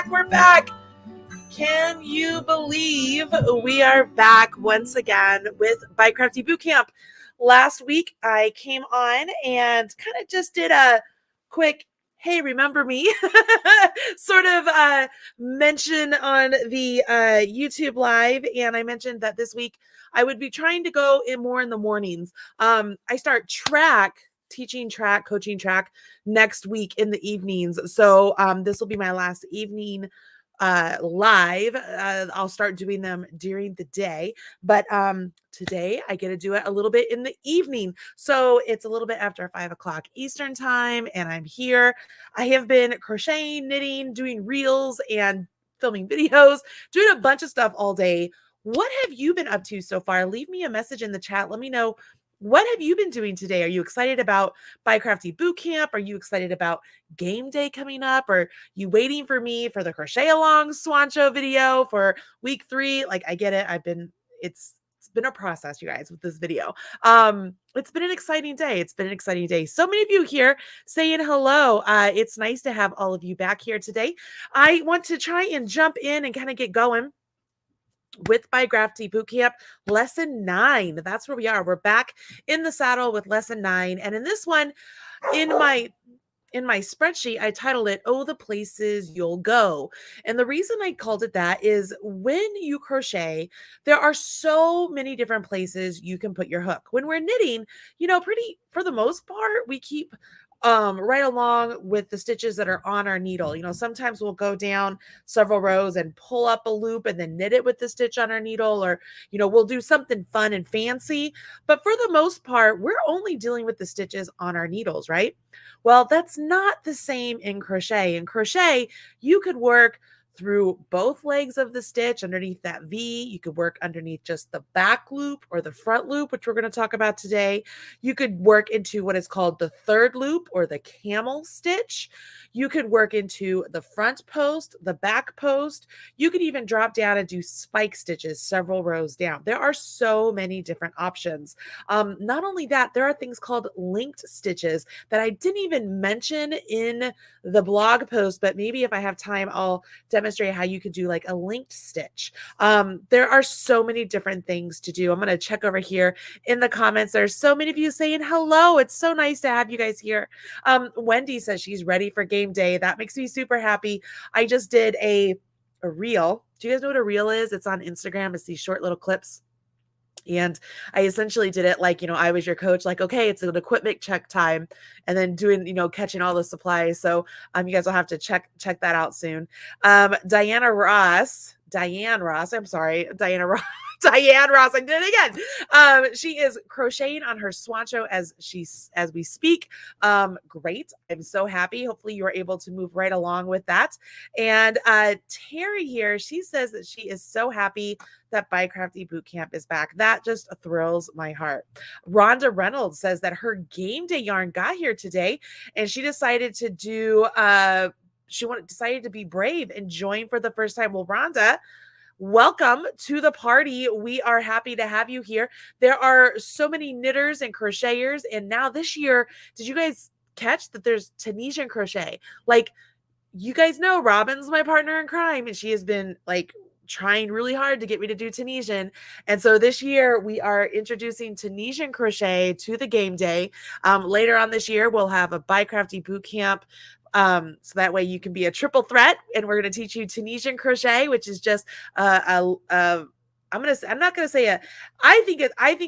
We're back. Can you believe we are back once again with BiCrafty Bootcamp? Last week I came on and kind of just did a quick, hey, remember me sort of mention on the YouTube live. And I mentioned that this week I would be trying to go in more in the mornings. I start teaching track, coaching track next week in the evenings. So this will be my last evening live. I'll start doing them during the day, but today I get to do it a little bit in the evening. So it's a little bit after 5 o'clock Eastern time, and I'm here. I have been crocheting, knitting, doing reels, and filming videos, doing a bunch of stuff all day. What have you been up to so far? Leave me a message in the chat. Let me know, what have you been doing today? Are you excited about BiCrafty Bootcamp? Are you excited about game day coming up? Are you waiting for me for the crochet along Swancho video for week 3? Like, I get it. It's been a process, you guys, with this video. It's been an exciting day. So many of you here saying hello. It's nice to have all of you back here today. I want to try and jump in and kind of get going with BiCrafty Bootcamp lesson 9. That's where we are. We're back in the saddle with lesson 9. And in this one, in my in my spreadsheet, I titled it, "Oh, the Places You'll Go." And the reason I called it that is when you crochet, there are so many different places you can put your hook. When we're knitting, pretty for the most part, we keep right along with the stitches that are on our needle. Sometimes we'll go down several rows and pull up a loop and then knit it with the stitch on our needle, or we'll do something fun and fancy. But for the most part, we're only dealing with the stitches on our needles, right? Well, that's not the same in crochet. In crochet, you could work through both legs of the stitch underneath that V. You could work underneath just the back loop or the front loop, which we're going to talk about today. You could work into what is called the third loop or the camel stitch. You could work into the front post, the back post. You could even drop down and do spike stitches several rows down. There are so many different options. Not only that, there are things called linked stitches that I didn't even mention in the blog post, but maybe if I have time, I'll demonstrate how you could do like a linked stitch. There are so many different things to do. I'm going to check over here in the comments. There's so many of you saying hello. It's so nice to have you guys here. Wendy says she's ready for game day. That makes me super happy. I just did a reel. Do you guys know what a reel is? It's on Instagram. It's these short little clips. And I essentially did it like, I was your coach, like, okay, it's an equipment check time, and then doing, catching all the supplies. So you guys will have to check that out soon. Diane Ross, I'm sorry, Diane Ross, I did it again. She is crocheting on her Poncho as we speak. Great. I'm so happy. Hopefully you are able to move right along with that. And Terry here, she says that she is so happy that BiCrafty Bootcamp is back. That just thrills my heart. Rhonda Reynolds says that her game day yarn got here today, and she decided to do decided to be brave and join for the first time. Well, Rhonda, welcome to the party. We are happy to have you here. There are so many knitters and crocheters, and now this year, did you guys catch that there's Tunisian crochet? Like, you guys know Robin's my partner in crime, and she has been like trying really hard to get me to do Tunisian. And so this year we are introducing Tunisian crochet to the game day. Later on this year, we'll have a BiCrafty bootcamp. So that way you can be a triple threat, and we're going to teach you Tunisian crochet, which is just I'm not gonna say I think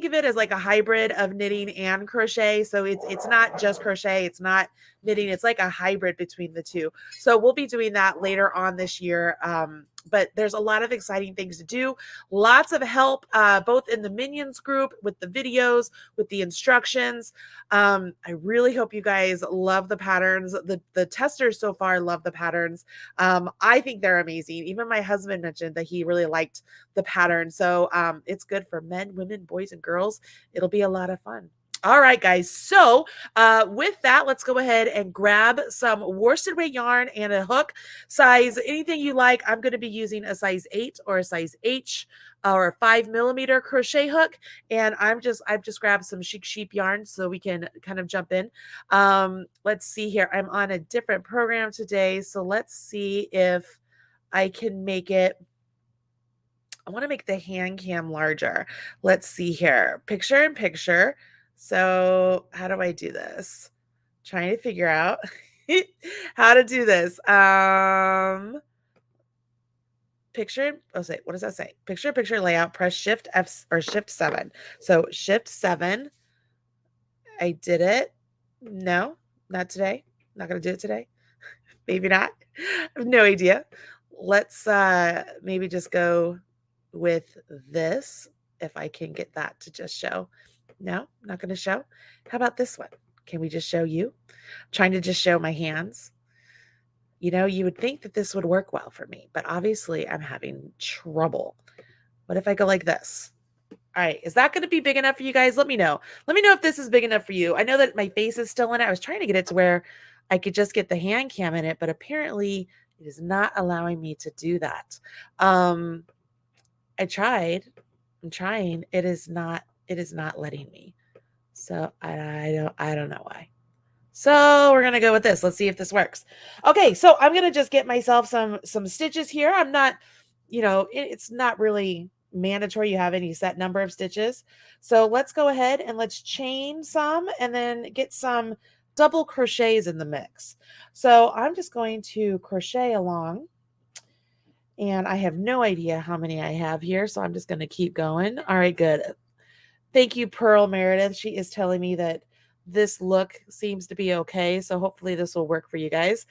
of it as like a hybrid of knitting and crochet. So it's not just crochet, it's not knitting, it's like a hybrid between the two. So we'll be doing that later on this year. But there's a lot of exciting things to do. Lots of help, both in the Minions group, with the videos, with the instructions. I really hope you guys love the patterns. The testers so far love the patterns. I think they're amazing. Even my husband mentioned that he really liked the pattern. So it's good for men, women, boys, and girls. It'll be a lot of fun. All right, guys. So with that, let's go ahead and grab some worsted weight yarn and a hook. Size anything you like. I'm going to be using a size 8 or a size H or a 5mm crochet hook. And I've just grabbed some Chic Sheep yarn so we can kind of jump in. Let's see here. I'm on a different program today. So let's see if I can make it. I want to make the hand cam larger. Let's see here. Picture in picture. So how do I do this? Trying to figure out how to do this. Picture, what does that say? Picture layout, press Shift F or Shift 7. So Shift 7. I did it. No, not today. Not going to do it today. Maybe not. I have no idea. Let's maybe just go with this, if I can get that to just show. No, not going to show. How about this one? Can we just show you? I'm trying to just show my hands. You would think that this would work well for me, but obviously I'm having trouble. What if I go like this? All right, is that going to be big enough for you guys? Let me know. Let me know if this is big enough for you. I know that my face is still in it. I was trying to get it to where I could just get the hand cam in it, but apparently it is not allowing me to do that. I tried. I'm trying. It is not letting me. So I don't know why. So we're going to go with this. Let's see if this works. Okay. So I'm going to just get myself some stitches here. I'm not, it's not really mandatory you have any set number of stitches. So let's go ahead and let's chain some and then get some double crochets in the mix. So I'm just going to crochet along, and I have no idea how many I have here, so I'm just going to keep going. All right, good. Thank you, Pearl Meredith. She is telling me that this look seems to be okay, so hopefully this will work for you guys.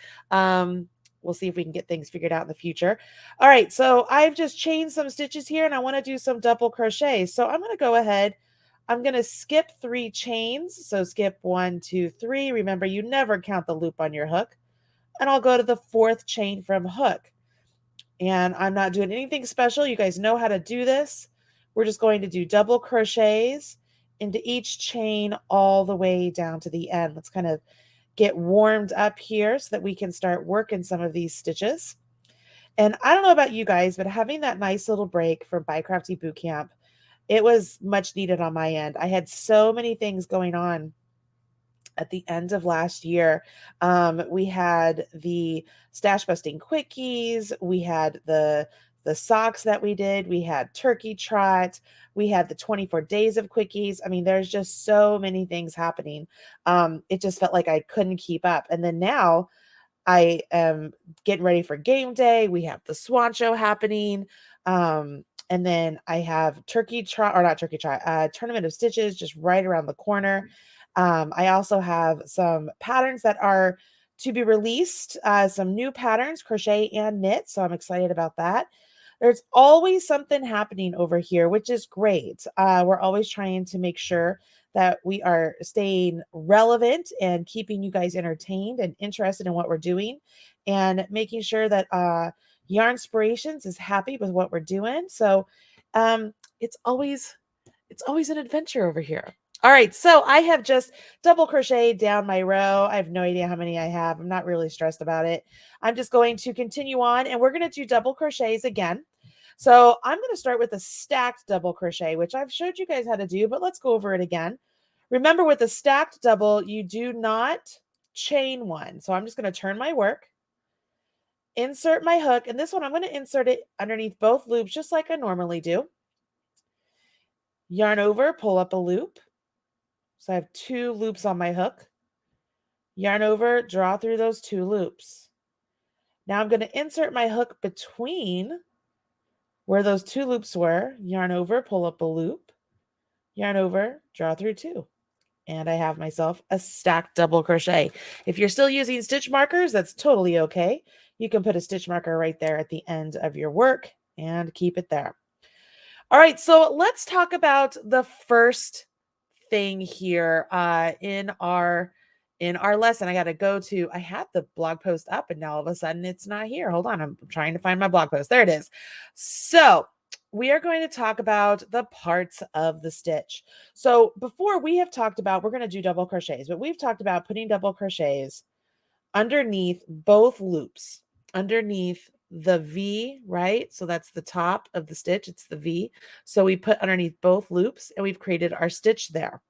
We'll see if we can get things figured out in the future. All right, so I've just chained some stitches here, and I want to do some double crochets. So I'm going to go ahead. I'm going to skip 3 chains. So skip 1, 2, 3. Remember, you never count the loop on your hook. And I'll go to the 4th chain from hook. And I'm not doing anything special. You guys know how to do this. We're just going to do double crochets into each chain all the way down to the end. Let's kind of get warmed up here so that we can start working some of these stitches. And I don't know about you guys, but having that nice little break from BiCrafty Bootcamp, it was much needed on my end. I had so many things going on at the end of last year. We had the stash busting quickies, we had the socks that we did, we had turkey trot, we had the 24 days of quickies. I mean, there's just so many things happening. It just felt like I couldn't keep up. And then now I am getting ready for game day. We have the Swan Show happening. And then I have turkey trot, or not turkey trot, tournament of stitches just right around the corner. I also have some patterns that are to be released, some new patterns, crochet and knit. So I'm excited about that. There's always something happening over here, which is great. We're always trying to make sure that we are staying relevant and keeping you guys entertained and interested in what we're doing, and making sure that Yarn Inspirations is happy with what we're doing. So it's always an adventure over here. All right, so I have just double crocheted down my row. I have no idea how many I have. I'm not really stressed about it. I'm just going to continue on, and we're going to do double crochets again. So I'm going to start with a stacked double crochet, which I've showed you guys how to do, but let's go over it again. Remember, with a stacked double, you do not chain one. So I'm just going to turn my work, insert my hook, and this one I'm going to insert it underneath both loops just like I normally do. Yarn over, pull up a loop. So I have 2 loops on my hook. Yarn over, draw through those 2 loops. Now I'm going to insert my hook between where those 2 loops were. Yarn over, pull up a loop. Yarn over, draw through 2. And I have myself a stacked double crochet. If you're still using stitch markers, that's totally okay. You can put a stitch marker right there at the end of your work and keep it there. All right, so let's talk about the first thing here in our lesson. I got to go to, I had the blog post up and now all of a sudden it's not here. Hold on, I'm trying to find my blog post. There it is. So we are going to talk about the parts of the stitch. So before, we have talked about, we're going to do double crochets, but we've talked about putting double crochets underneath both loops, underneath the V, right? So that's the top of the stitch. It's the V. So we put underneath both loops and we've created our stitch there.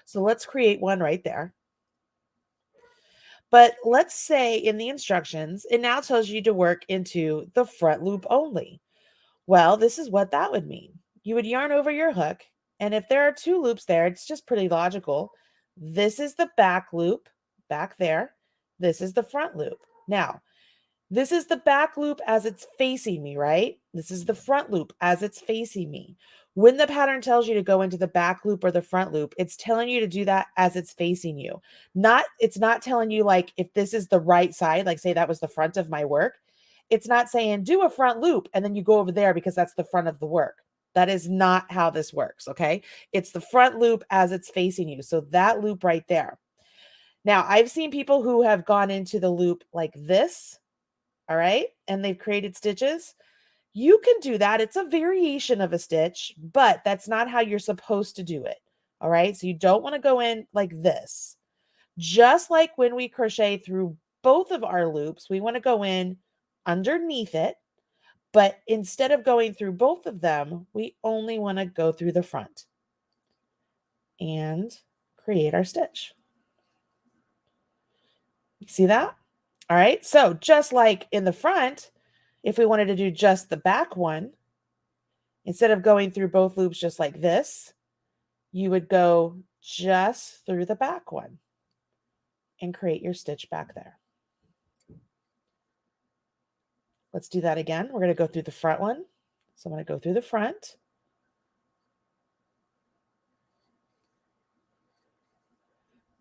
So let's create one right there. But let's say in the instructions, it now tells you to work into the front loop only. Well, this is what that would mean. You would yarn over your hook, and if there are 2 loops there, it's just pretty logical. This is the back loop back there. This is the front loop. Now, this is the back loop as it's facing me, right? This is the front loop as it's facing me. When the pattern tells you to go into the back loop or the front loop, it's telling you to do that as it's facing you. It's not telling you, like, if this is the right side, like say that was the front of my work, it's not saying do a front loop and then you go over there because that's the front of the work. That is not how this works, okay? It's the front loop as it's facing you. So that loop right there. Now, I've seen people who have gone into the loop like this, all right? And they've created stitches. You can do that. It's a variation of a stitch, but that's not how you're supposed to do it, all right? So you don't want to go in like this. Just like when we crochet through both of our loops, we want to go in underneath it, but instead of going through both of them, we only want to go through the front and create our stitch. You see that? All right, so just like in the front, if we wanted to do just the back one, instead of going through both loops just like this, you would go just through the back one. and create your stitch back there. Let's do that again. We're going to go through the front one. So I'm going to go through the front.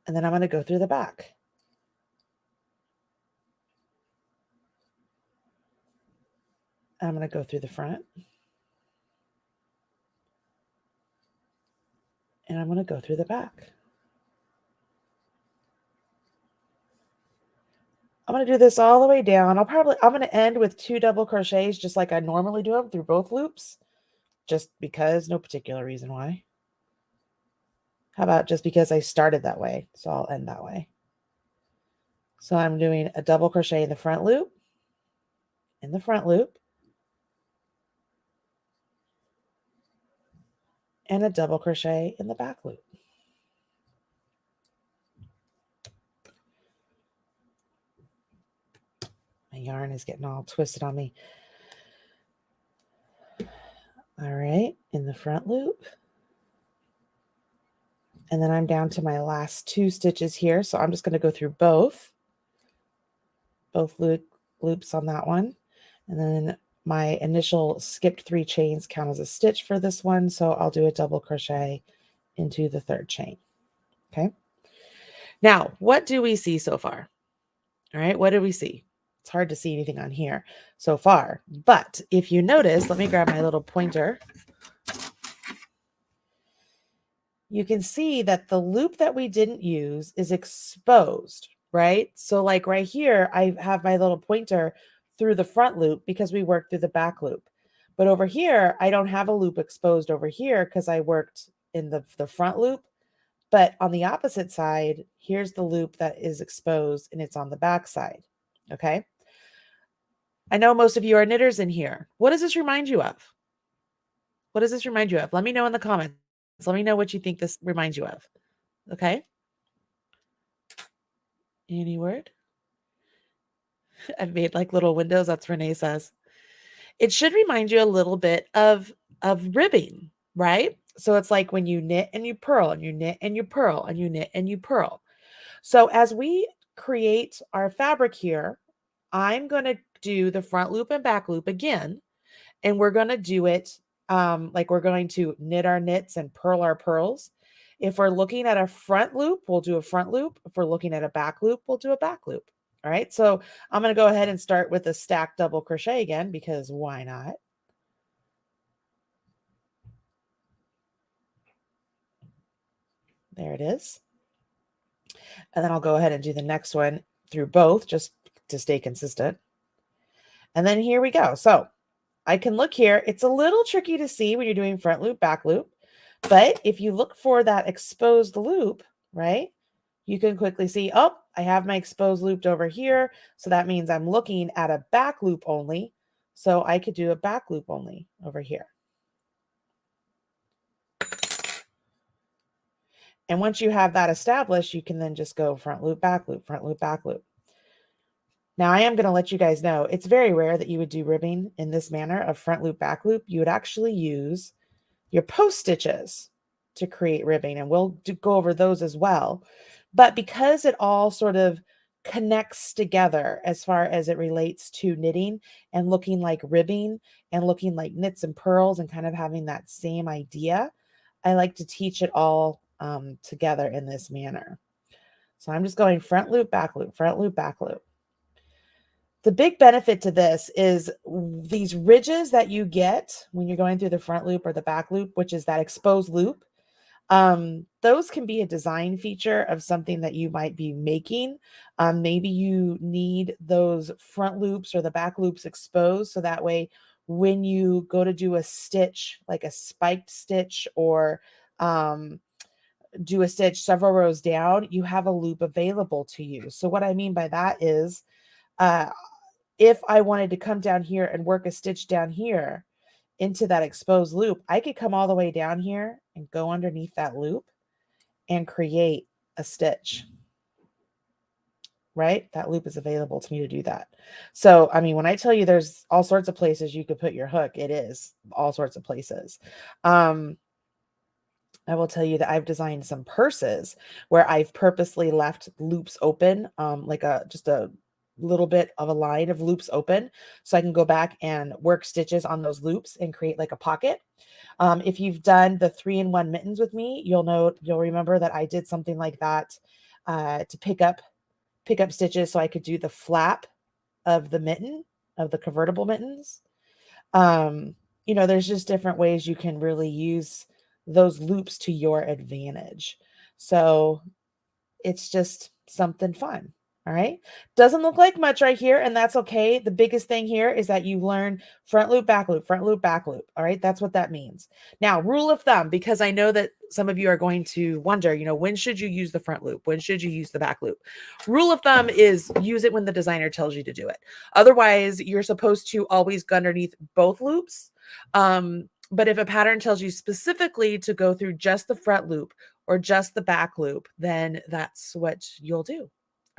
And then I'm going to go through the back. I'm going to go through the front. And I'm going to go through the back. I'm going to do this all the way down. I'm going to end with 2 double crochets just like I normally do them through both loops. Just because, no particular reason why. How about just because I started that way? So I'll end that way. So I'm doing a double crochet in the front loop, and a double crochet in the back loop. My yarn is getting all twisted on me. All right, in the front loop. And then I'm down to my last 2 stitches here. So I'm just going to go through both loops on that one. And then my initial skipped 3 chains count as a stitch for this one. So I'll do a double crochet into the 3rd chain. Okay. Now, what do we see so far? All right. What do we see? It's hard to see anything on here so far. But if you notice, let me grab my little pointer. You can see that the loop that we didn't use is exposed, right? So like right here, I have my little pointer through the front loop because we worked through the back loop. But over here, I don't have a loop exposed over here because I worked in the front loop. But on the opposite side, here's the loop that is exposed and it's on the back side. Okay. I know most of you are knitters in here. What does this remind you of? What does this remind you of? Let me know in the comments. Let me know what you think this reminds you of. Okay. Any word? I've made like little windows. That's Renee says. It should remind you a little bit of ribbing, right? So it's like when you knit and you purl and you knit and you purl and you knit and you purl. So as we create our fabric here, I'm going to do the front loop and back loop again. And we're going to do it like we're going to knit our knits and purl our purls. If we're looking at a front loop, we'll do a front loop. If we're looking at a back loop, we'll do a back loop. All right. So I'm going to go ahead and start with a stacked double crochet again, because why not? There it is. And then I'll go ahead and do the next one through both just to stay consistent. And then here we go. So I can look here. It's a little tricky to see when you're doing front loop, back loop. But if you look for that exposed loop, right, you can quickly see, oh, I have my exposed loop over here. So that means I'm looking at a back loop only. So I could do a back loop only over here. And once you have that established, you can then just go front loop, back loop, front loop, back loop. Now I am going to let you guys know, it's very rare that you would do ribbing in this manner of front loop, back loop. You would actually use your post stitches to create ribbing, and we'll go over those as well. But because it all sort of connects together as far as it relates to knitting and looking like ribbing and looking like knits and purls and kind of having that same idea, I like to teach it all together in this manner. So I'm just going front loop, back loop, front loop, back loop. The big benefit to this is these ridges that you get when you're going through the front loop or the back loop, which is that exposed loop. Those can be a design feature of something that you might be making. Maybe you need those front loops or the back loops exposed. So that way, when you go to do a stitch, like a spiked stitch or do a stitch several rows down, you have a loop available to you. So what I mean by that is, if I wanted to come down here and work a stitch down here into that exposed loop, I could come all the way down here and go underneath that loop and create a stitch, right? That loop is available to me to do that. So, I mean, when I tell you there's all sorts of places you could put your hook, it is all sorts of places. I will tell you that I've designed some purses where I've purposely left loops open, like just a little bit of a line of loops open, so I can go back and work stitches on those loops and create like a pocket. If you've done the 3-in-1 mittens with me, you'll remember that I did something like that to pick up stitches so I could do the flap of the mitten, of the convertible mittens. Um, there's just different ways you can really use those loops to your advantage. So it's just something fun. All right. Doesn't look like much right here, and that's okay. The biggest thing here is that you learn front loop, back loop, front loop, back loop. All right. That's what that means. Now, rule of thumb, because I know that some of you are going to wonder, when should you use the front loop? When should you use the back loop? Rule of thumb is use it when the designer tells you to do it. Otherwise, you're supposed to always go underneath both loops. But if a pattern tells you specifically to go through just the front loop or just the back loop, then that's what you'll do.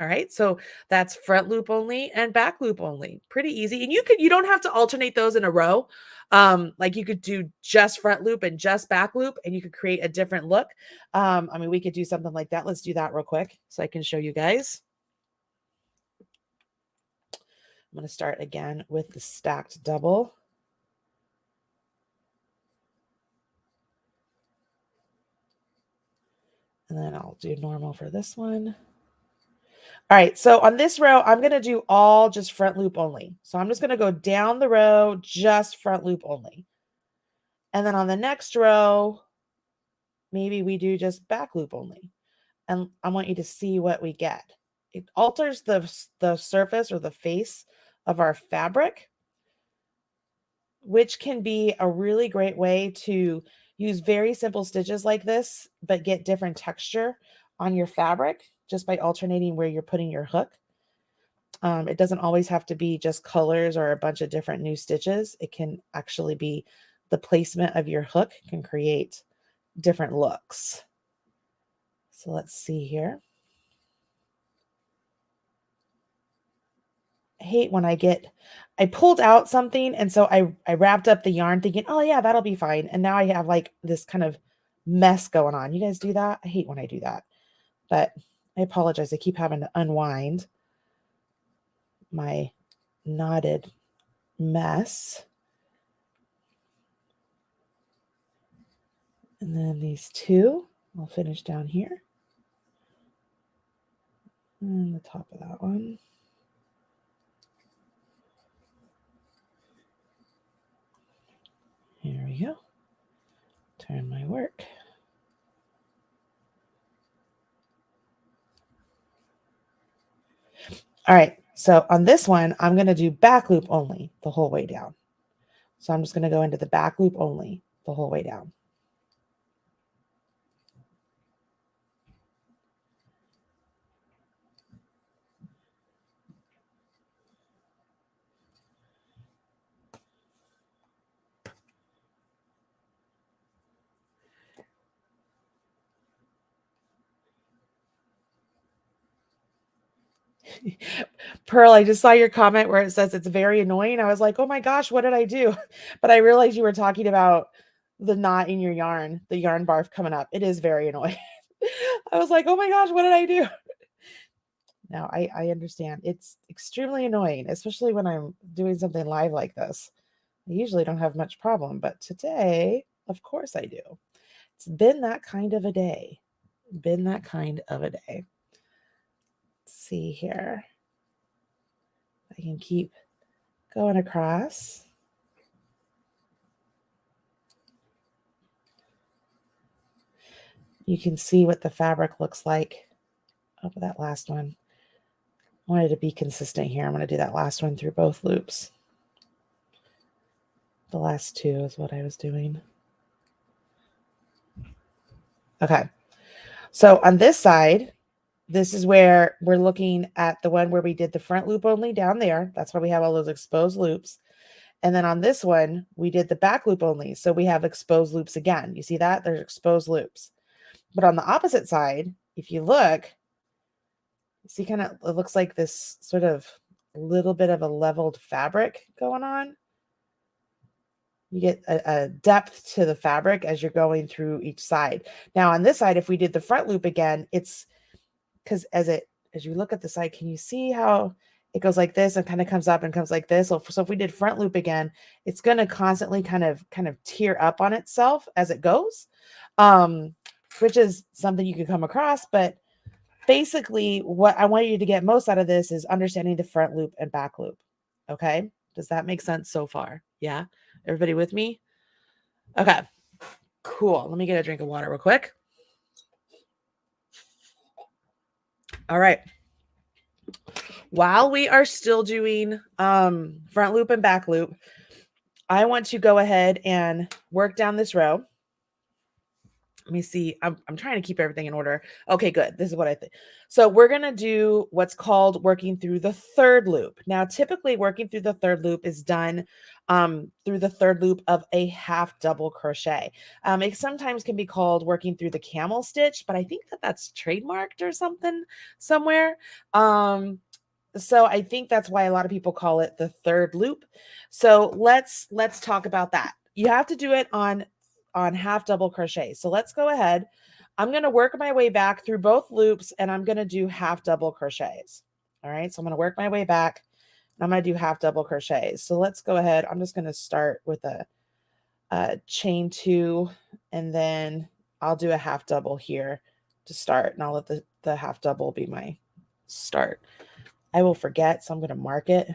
All right. So that's front loop only and back loop only. Pretty easy. And you don't have to alternate those in a row. Like you could do just front loop and just back loop, and you could create a different look. We could do something like that. Let's do that real quick so I can show you guys. I'm going to start again with the stacked double. And then I'll do normal for this one. All right, so on this row, I'm going to do all just front loop only. So I'm just going to go down the row, just front loop only. And then on the next row, maybe we do just back loop only. And I want you to see what we get. It alters the surface or the face of our fabric, which can be a really great way to use very simple stitches like this, but get different texture on your fabric just by alternating where you're putting your hook. It doesn't always have to be just colors or a bunch of different new stitches. It can actually be the placement of your hook can create different looks. So let's see here. I hate when I pulled out something, and so I wrapped up the yarn thinking, oh yeah, that'll be fine. And now I have like this kind of mess going on. You guys do that? I hate when I do that, but I apologize. I keep having to unwind my knotted mess. And then these two, I'll finish down here. And the top of that one. Here we go. Turn my work. All right, so on this one, I'm going to do back loop only the whole way down. So I'm just going to go into the back loop only the whole way down. Pearl, I just saw your comment where it says it's very annoying. I was like, oh my gosh, what did I do? But I realized you were talking about the knot in your yarn, the yarn barf coming up. It is very annoying. I was like, oh my gosh, what did I do? Now I understand. It's extremely annoying, especially when I'm doing something live like this. I usually don't have much problem, but today, of course I do. It's been that kind of a day. Been that kind of a day. Let's see here. I can keep going across. You can see what the fabric looks like. Oh, that last one. I wanted to be consistent here. I'm going to do that last one through both loops. The last two is what I was doing. Okay. So on this side, this is where we're looking at the one where we did the front loop only down there. That's why we have all those exposed loops. And then on this one, we did the back loop only. So we have exposed loops again. You see that? There's exposed loops. But on the opposite side, if you look, see kind of, it looks like this sort of little bit of a leveled fabric going on. You get a depth to the fabric as you're going through each side. Now on this side, if we did the front loop again, it's because as you look at the side, can you see how it goes like this and kind of comes up and comes like this? So if we did front loop again, it's going to constantly kind of tear up on itself as it goes, which is something you could come across. But basically, what I want you to get most out of this is understanding the front loop and back loop. Okay. Does that make sense so far? Yeah. Everybody with me? Okay, cool. Let me get a drink of water real quick. All right. While we are still doing front loop and back loop, I want to go ahead and work down this row. Let me see. I'm trying to keep everything in order. Okay, good. This is what I think. So we're going to do what's called working through the third loop. Now, typically working through the third loop is done through the third loop of a half double crochet. It sometimes can be called working through the camel stitch, but I think that that's trademarked or something somewhere. So I think that's why a lot of people call it the third loop. So let's talk about that. You have to do it on half double crochet. So let's go ahead. I'm going to work my way back through both loops and I'm going to do half double crochets. All right. So I'm going to work my way back. I'm going to do half double crochets. So let's go ahead. I'm just going to start with a chain 2 and then I'll do a half double here to start and I'll let the half double be my start. I will forget, so I'm going to mark it.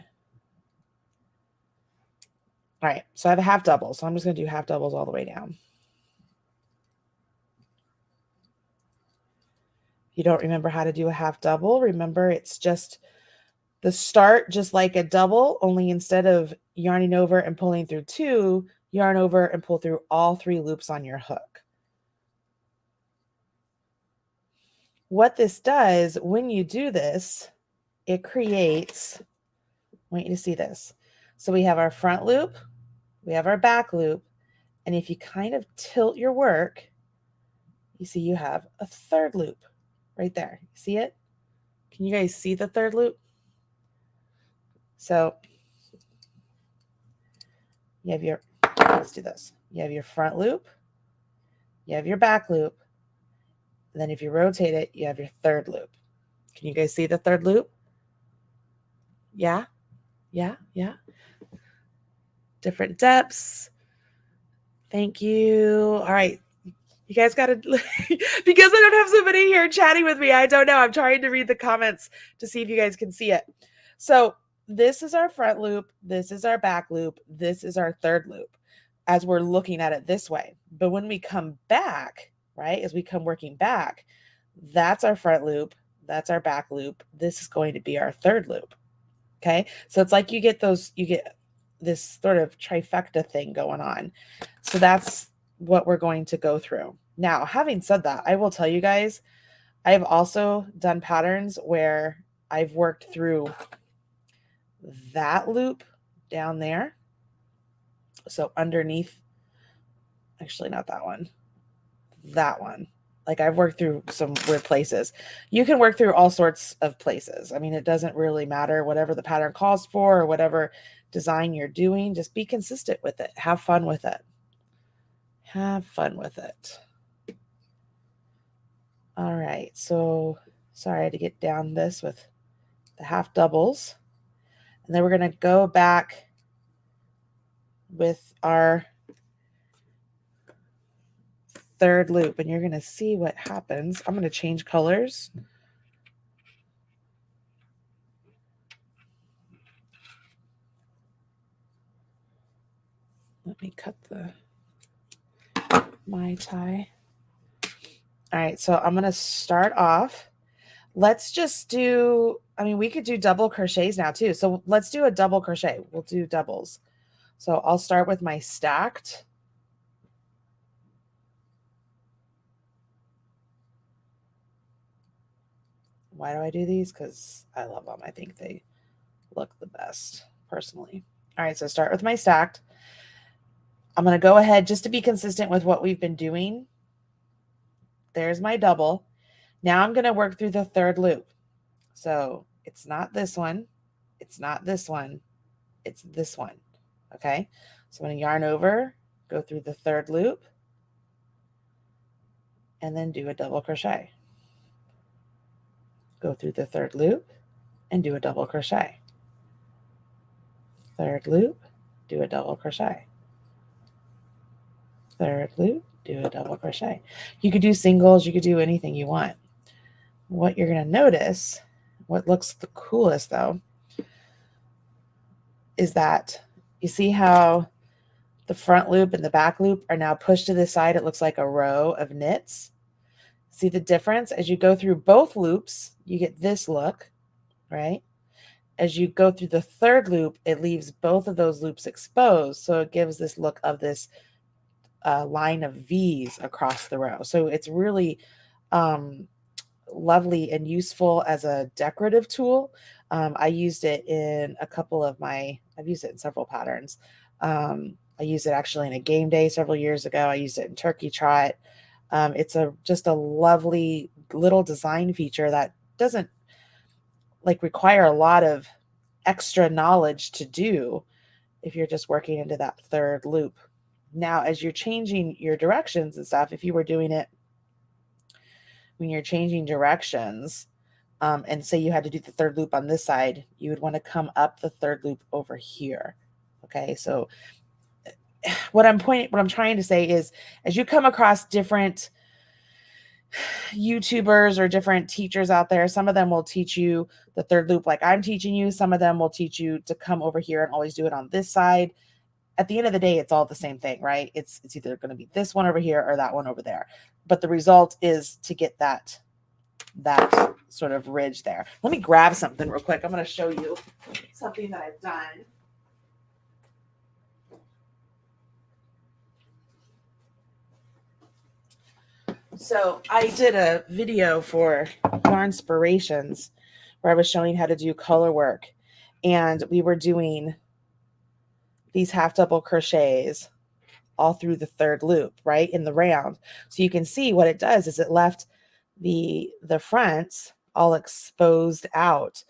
All right, so I have a half double, so I'm just going to do half doubles all the way down. If you don't remember how to do a half double, remember it's just the start, just like a double, only instead of yarning over and pulling through 2, yarn over and pull through all 3 loops on your hook. What this does, when you do this, it creates, I want you to see this. So we have our front loop, we have our back loop, and if you kind of tilt your work, you see you have a third loop right there. See it? Can you guys see the third loop? So you have your, let's do this. You have your front loop, you have your back loop, and then if you rotate it, you have your third loop. Can you guys see the third loop? Yeah, yeah, yeah. Different depths. Thank you. All right. You guys got to, because I don't have somebody here chatting with me, I don't know. I'm trying to read the comments to see if you guys can see it. So this is our front loop. This is our back loop. This is our third loop as we're looking at it this way. But when we come back, right, as we come working back, that's our front loop. That's our back loop. This is going to be our third loop. Okay. So it's like you get this sort of trifecta thing going on. So that's what we're going to go through. Now, having said that, I will tell you guys, I've also done patterns where I've worked through that loop down there. So underneath, actually not that one, that one. Like I've worked through some weird places. You can work through all sorts of places. I mean, it doesn't really matter whatever the pattern calls for or whatever design you're doing. Just be consistent with it. Have fun with it. Have fun with it. All right. So sorry I had to get down this with the half doubles. And then we're going to go back with our third loop and you're going to see what happens. I'm going to change colors. Let me cut my tie. All right, so I'm going to start off. Let's just do, I mean, we could do double crochets now too. So let's do a double crochet. We'll do doubles. So I'll start with my stacked. Why do I do these? Because I love them. I think they look the best personally. All right, so start with my stacked. I'm going to go ahead just to be consistent with what we've been doing. There's my double. Now I'm going to work through the third loop. So it's not this one. It's not this one. It's this one. Okay. So I'm going to yarn over, go through the third loop, and then do a double crochet. Go through the third loop and do a double crochet. Third loop, do a double crochet. Third loop, do a double crochet. You could do singles, you could do anything you want. What you're going to notice, what looks the coolest though, is that you see how the front loop and the back loop are now pushed to the side. It looks like a row of knits. See the difference? As you go through both loops, you get this look, right? As you go through the third loop, it leaves both of those loops exposed. So it gives this look of this line of V's across the row. So it's really lovely and useful as a decorative tool. I used it in a couple of I've used it in several patterns. I used it actually in a game day several years ago. I used it in Turkey Trot. It's just a lovely little design feature that doesn't require a lot of extra knowledge to do if you're just working into that third loop. Now, as you're changing your directions and stuff, if you were doing it when you're changing directions, and say you had to do the third loop on this side, you would want to come up the third loop over here. Okay, so what I'm trying to say is, as you come across different YouTubers or different teachers out there, some of them will teach you the third loop like I'm teaching you. Some of them will teach you to come over here and always do it on this side. At the end of the day, it's all the same thing, right? It's either going to be this one over here or that one over there. But the result is to get that sort of ridge there. Let me grab something real quick. I'm going to show you something that I've done. So I did a video for Yarnspirations where I was showing how to do color work, and we were doing these half double crochets all through the third loop, right, in the round. So you can see what it does is it left the fronts all exposed out.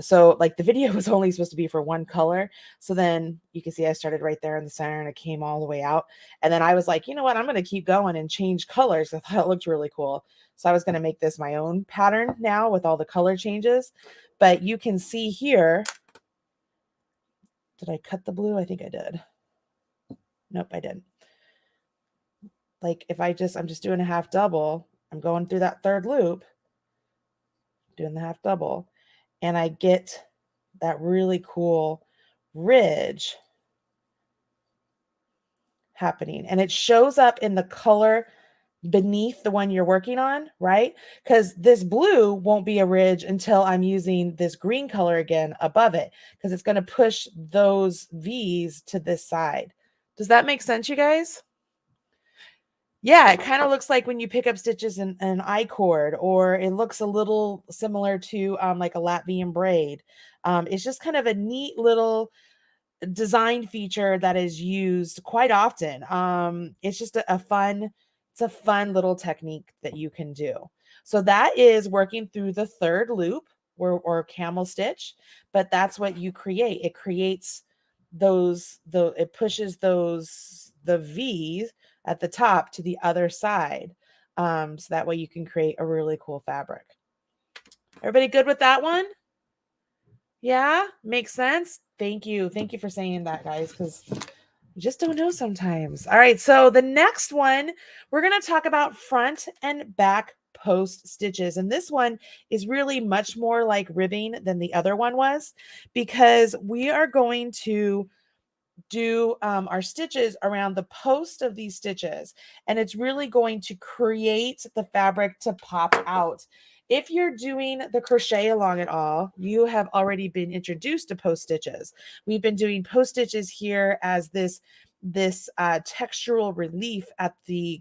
So like the video was only supposed to be for one color. So then you can see I started right there in the center and it came all the way out. And then I was like, you know what, I'm going to keep going and change colors. I thought it looked really cool. So I was going to make this my own pattern now with all the color changes. But you can see here, did I cut the blue? I think I did. Nope, I didn't. Like if I'm just doing a half double, I'm going through that third loop, doing the half double, and I get that really cool ridge happening. And it shows up in the color beneath the one you're working on, right? Because this blue won't be a ridge until I'm using this green color again above it, because it's going to push those V's to this side. Does that make sense, you guys? Yeah, it kind of looks like when you pick up stitches in an I-cord, or it looks a little similar to like a Latvian braid. It's just kind of a neat little design feature that is used quite often. It's just a fun little technique that you can do. So that is working through the third loop or camel stitch, but that's what you create. It creates it pushes the V's at the top to the other side. So that way you can create a really cool fabric. Everybody good with that one? Yeah, makes sense. Thank you. Thank you for saying that, guys, because you just don't know sometimes. All right, so the next one, we're going to talk about front and back post stitches. And this one is really much more like ribbing than the other one was, because we are going to do our stitches around the post of these stitches, and it's really going to create the fabric to pop out. If you're doing the crochet along at all, you have already been introduced to post stitches. We've been doing post stitches here as this textural relief at the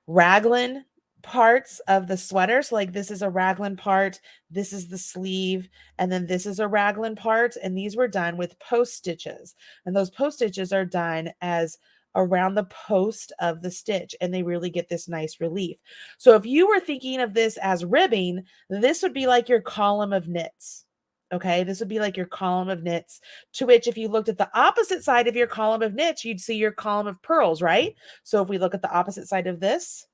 raglan parts of the sweater. So like this is a raglan part, this is the sleeve, and then this is a raglan part, and these were done with post stitches, and those post stitches are done as around the post of the stitch, and they really get this nice relief. So if you were thinking of this as ribbing, this would be like your column of knits. Okay, this would be like your column of knits, to which if you looked at the opposite side of your column of knits, you'd see your column of purls, right? So if we look at the opposite side of this,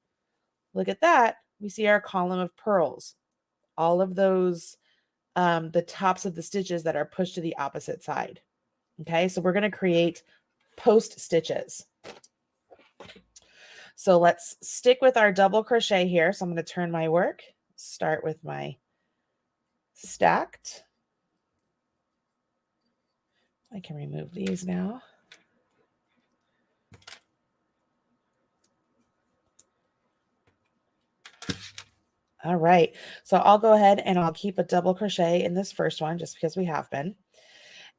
look at that, we see our column of purls. All of those, the tops of the stitches that are pushed to the opposite side. Okay, so we're going to create post stitches. So let's stick with our double crochet here. So I'm going to turn my work, start with my stacked. I can remove these now. All right, so I'll go ahead and I'll keep a double crochet in this first one just because we have been.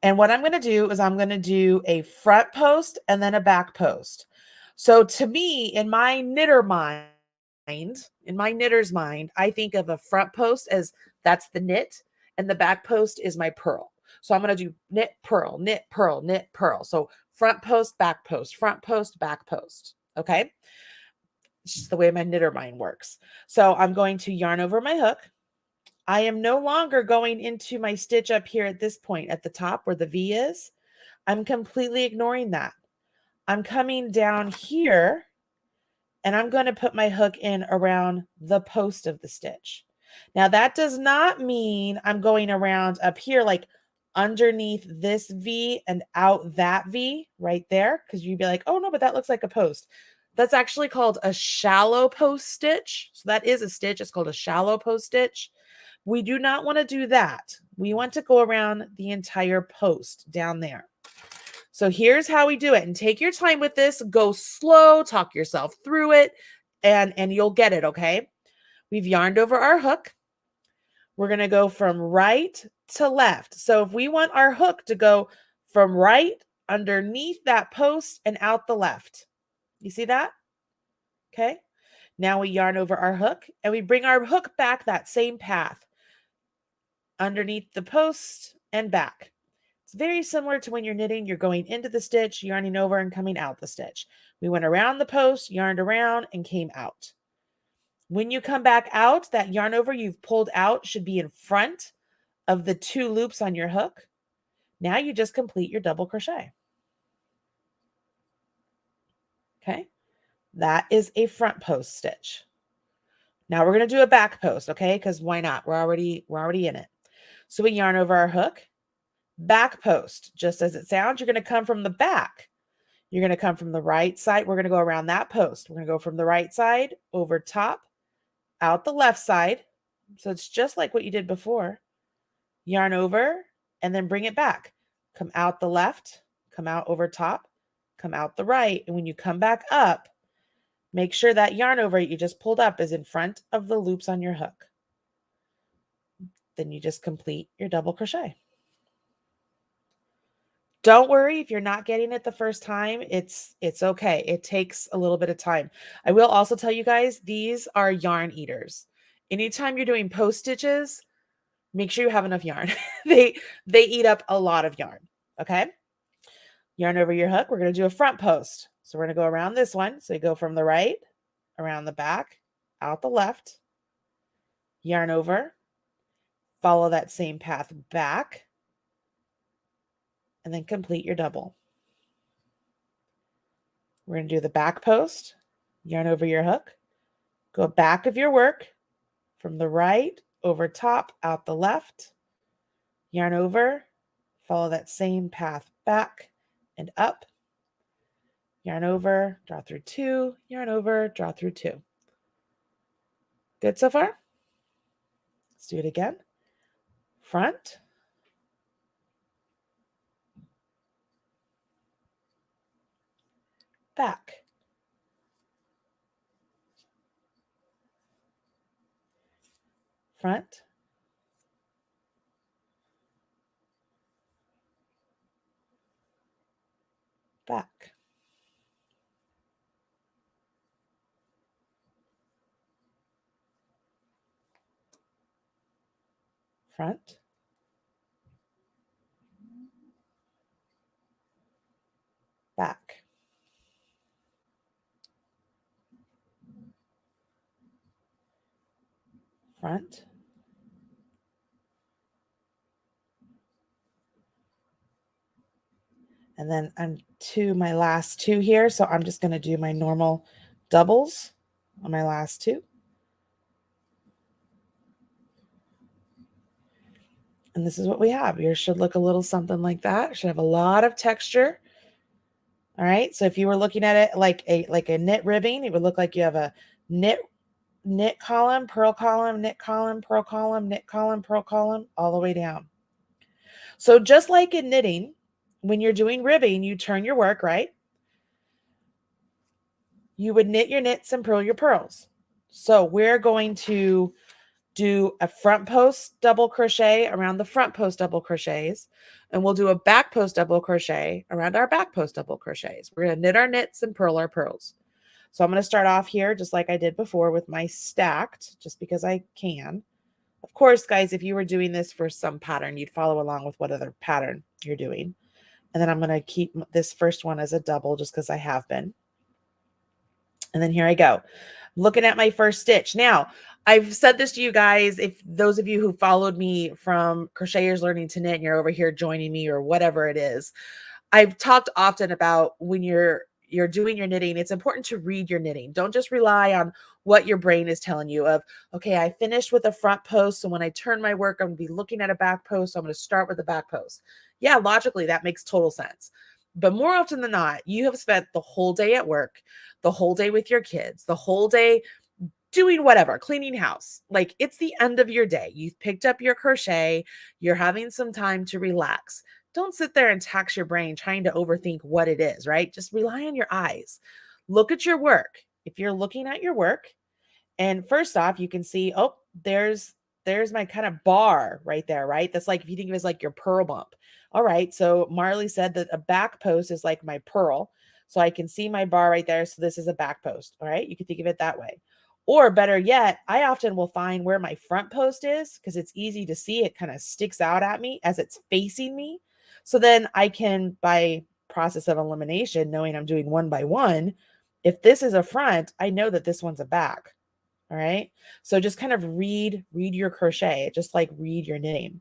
And what I'm going to do is I'm going to do a front post and then a back post. So to me, in my knitter's mind, I think of a front post as that's the knit and the back post is my purl. So I'm going to do knit, purl, knit, purl, knit, purl. So front post, back post, front post, back post. Okay. It's just the way my knitter mind works. So I'm going to yarn over my hook. I am no longer going into my stitch up here at this point at the top where the V is. I'm completely ignoring that. I'm coming down here and I'm going to put my hook in around the post of the stitch. Now that does not mean I'm going around up here like underneath this V and out that V right there, because you'd be like, oh no, but that looks like a post. That's actually called a shallow post stitch. So that is a stitch. It's called a shallow post stitch. We do not want to do that. We want to go around the entire post down there. So here's how we do it. And take your time with this. Go slow, talk yourself through it, and you'll get it, okay? We've yarned over our hook. We're going to go from right to left. So if we want our hook to go from right underneath that post and out the left. You see that? Okay. Now we yarn over our hook and we bring our hook back that same path underneath the post and back. It's very similar to when you're knitting, you're going into the stitch, yarning over and coming out the stitch. We went around the post, yarned around and came out. When you come back out, that yarn over you've pulled out should be in front of the 2 loops on your hook. Now you just complete your double crochet. Okay, that is a front post stitch. Now we're going to do a back post, okay? Because why not? We're already in it. So we yarn over our hook, back post, just as it sounds. You're going to come from the back. You're going to come from the right side. We're going to go around that post. We're going to go from the right side, over top, out the left side. So it's just like what you did before. Yarn over and then bring it back. Come out the left, come out over top, come out the right. And when you come back up, make sure that yarn over you just pulled up is in front of the loops on your hook. Then you just complete your double crochet. Don't worry if you're not getting it the first time. It's okay. It takes a little bit of time. I will also tell you guys, these are yarn eaters. Anytime you're doing post stitches, make sure you have enough yarn. They eat up a lot of yarn. Okay. Yarn over your hook. We're going to do a front post. So we're going to go around this one. So you go from the right, around the back, out the left, yarn over, follow that same path back, and then complete your double. We're going to do the back post, yarn over your hook, go back of your work from the right, over top, out the left, yarn over, follow that same path back and up, yarn over, draw through 2, yarn over, draw through 2. Good so far? Let's do it again. Front, back, front, back, front, back, front, And then I'm to my last two here. So I'm just going to do my normal doubles on my last two. And this is what we have. Yours should look a little something like that. It should have a lot of texture. All right. So if you were looking at it like a knit ribbing, it would look like you have a knit column, purl column, knit column, purl column, knit column, purl column, all the way down. So just like in knitting, when you're doing ribbing, you turn your work, right? You would knit your knits and purl your purls. So we're going to do a front post double crochet around the front post double crochets, and we'll do a back post double crochet around our back post double crochets. We're going to knit our knits and purl our purls. So I'm going to start off here just like I did before with my stacked, just because I can. Of course, guys, if you were doing this for some pattern, you'd follow along with what other pattern you're doing. And then I'm going to keep this first one as a double just because I have been. And then here I go. Looking at my first stitch. Now, I've said this to you guys, if those of you who followed me from Crocheters Learning to Knit and you're over here joining me or whatever it is, I've talked often about when you're doing your knitting, it's important to read your knitting. Don't just rely on what your brain is telling you of, okay, I finished with a front post. So when I turn my work, I'm going to be looking at a back post. So I'm going to start with the back post. Yeah, logically, that makes total sense. But more often than not, you have spent the whole day at work, the whole day with your kids, the whole day doing whatever, cleaning house. Like it's the end of your day. You've picked up your crochet. You're having some time to relax. Don't sit there and tax your brain trying to overthink what it is, right? Just rely on your eyes. Look at your work. If you're looking at your work, and first off, you can see, oh, there's my kind of bar right there, right? That's like, if you think of it as like your purl bump. All right. So Marley said that a back post is like my purl. So I can see my bar right there. So this is a back post. All right. You can think of it that way. Or better yet, I often will find where my front post is because it's easy to see. It kind of sticks out at me as it's facing me. So then I can, by process of elimination, knowing I'm doing one by one, if this is a front, I know that this one's a back. All right. So just kind of read your crochet, just like read your knitting.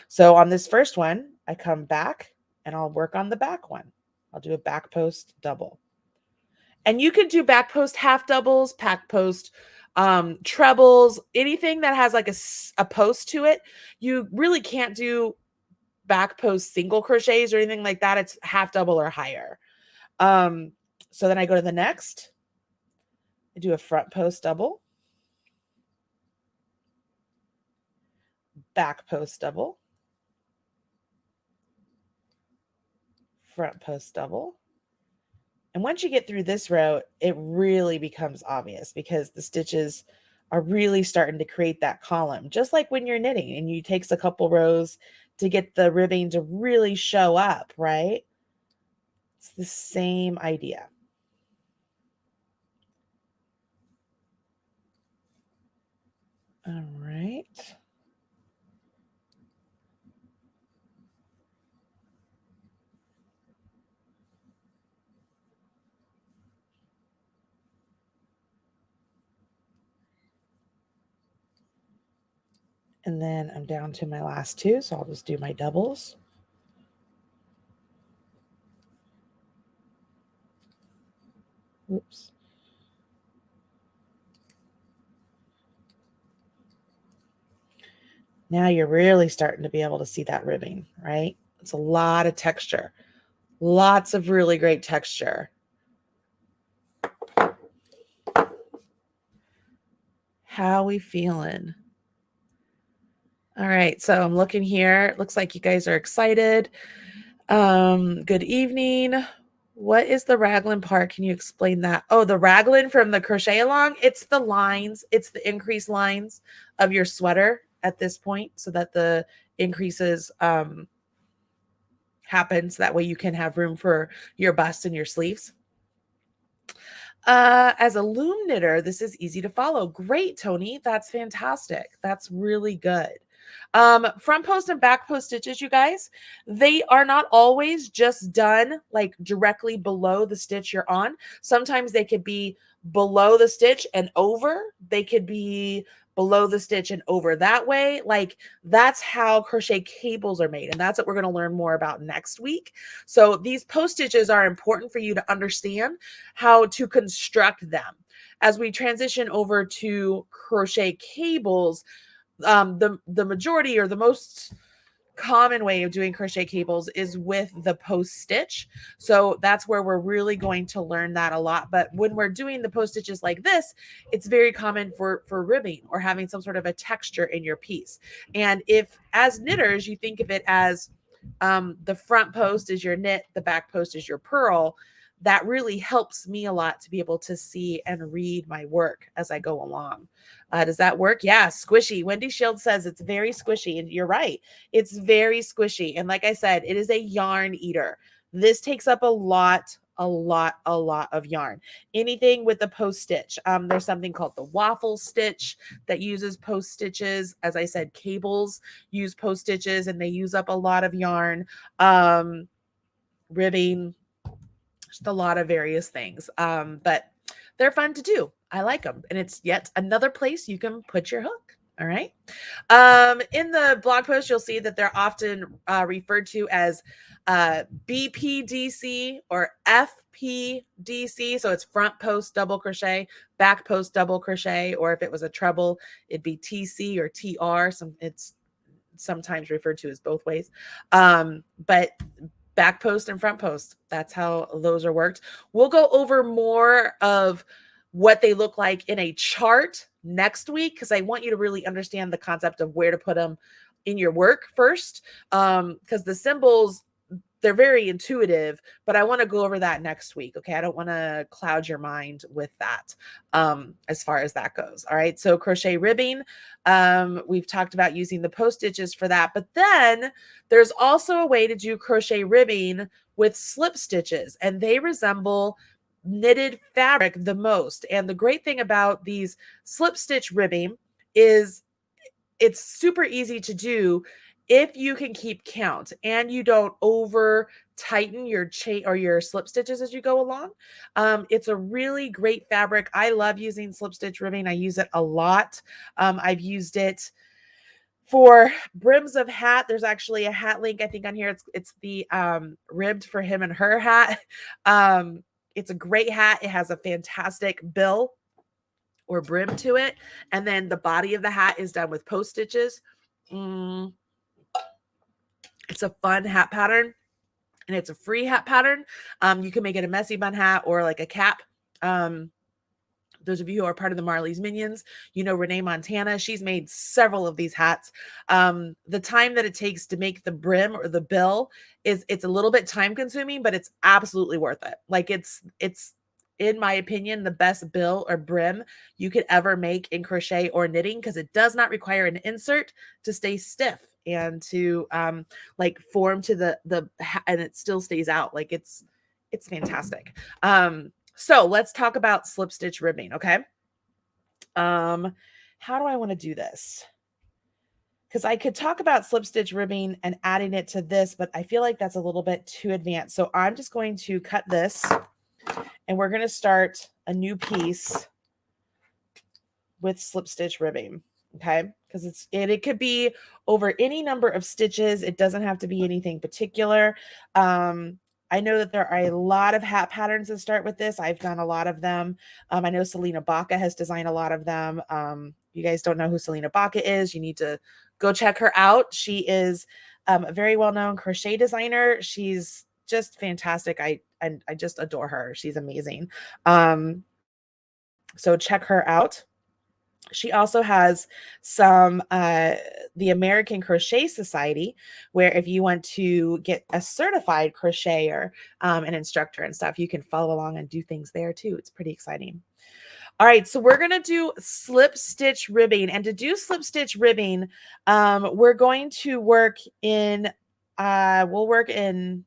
So on this first one, I come back and I'll work on the back one. I'll do a back post double. And you could do back post half doubles, back post trebles, anything that has like a post to it. You really can't do back post single crochets or anything like that. It's half double or higher. So then I go to the next. I do a front post double. Back post double, front post double. And once you get through this row, it really becomes obvious because the stitches are really starting to create that column, just like when you're knitting and you takes a couple rows to get the ribbing to really show up, right? It's the same idea. All right. And then I'm down to my last two, so I'll just do my doubles. Oops. Now you're really starting to be able to see that ribbing, right? It's a lot of texture, lots of really great texture. How we feeling? All right, so I'm looking here. It looks like you guys are excited. Good evening. What is the raglan part? Can you explain that? Oh, the raglan from the crochet along, it's the lines, it's the increased lines of your sweater at this point so that the increases happen so that way you can have room for your bust and your sleeves. As a loom knitter, this is easy to follow. Great, Tony. That's fantastic. That's really good. Front post and back post stitches, you guys, they are not always just done like directly below the stitch you're on. Sometimes they could be below the stitch and over. They could be below the stitch and over that way. Like that's how crochet cables are made. And that's what we're going to learn more about next week. So these post stitches are important for you to understand how to construct them. As we transition over to crochet cables, the majority or the most common way of doing crochet cables is with the post stitch. So that's where we're really going to learn that a lot. But when we're doing the post stitches like this, it's very common for ribbing or having some sort of a texture in your piece. And if as knitters, you think of it as the front post is your knit, the back post is your purl, that really helps me a lot to be able to see and read my work as I go along. Does that work? Yeah, squishy. Wendy Shield says it's very squishy, and you're right. It's very squishy. And like I said, it is a yarn eater. This takes up a lot of yarn. Anything with a post stitch. There's something called the waffle stitch that uses post stitches. As I said, cables use post stitches and they use up a lot of yarn. Ribbing, just a lot of various things. But they're fun to do. I like them. And it's yet another place you can put your hook. All right. In the blog post, you'll see that they're often referred to as BPDC or FPDC. So it's front post double crochet, back post double crochet, or if it was a treble, it'd be TC or TR. It's sometimes referred to as both ways. But back post and front post, that's how those are worked. We'll go over more of what they look like in a chart next week, because I want you to really understand the concept of where to put them in your work first, because the symbols, they're very intuitive, but I want to go over that next week. Okay. I don't want to cloud your mind with that as far as that goes. All right. So crochet ribbing, we've talked about using the post stitches for that, but then there's also a way to do crochet ribbing with slip stitches, and they resemble knitted fabric the most. And the great thing about these slip stitch ribbing is it's super easy to do if you can keep count and you don't over tighten your chain or your slip stitches as you go along. It's a really great fabric. I love using slip stitch ribbing. I use it a lot. I've used it for brims of hat. There's actually a hat link, I think, on here. It's the ribbed for him and her hat. It's a great hat. It has a fantastic bill or brim to it. And then the body of the hat is done with post stitches. It's a fun hat pattern, and it's a free hat pattern. You can make it a messy bun hat or like a cap. Those of you who are part of the Marley's Minions, you know Renee Montana. She's made several of these hats. The time that it takes to make the brim or the bill it's a little bit time consuming, but it's absolutely worth it. Like it's in my opinion, the best bill or brim you could ever make in crochet or knitting, because it does not require an insert to stay stiff and to like form to the and it still stays out. Like it's fantastic. So let's talk about slip stitch ribbing. Okay. How do I want to do this? Because I could talk about slip stitch ribbing and adding it to this, but I feel like that's a little bit too advanced. So I'm just going to cut this, and we're going to start a new piece with slip stitch ribbing. Okay. Because it could be over any number of stitches. It doesn't have to be anything particular. I know that there are a lot of hat patterns that start with this. I've done a lot of them. I know Selena Baca has designed a lot of them. You guys don't know who Selena Baca is, you need to go check her out. She is a very well-known crochet designer. She's just fantastic. I just adore her. She's amazing. So check her out. She also has some the American Crochet Society, where if you want to get a certified crocheter, an instructor and stuff, you can follow along and do things there too. It's pretty exciting. All right, so we're going to do slip stitch ribbing. And to do slip stitch ribbing, we're going to work in, we'll work in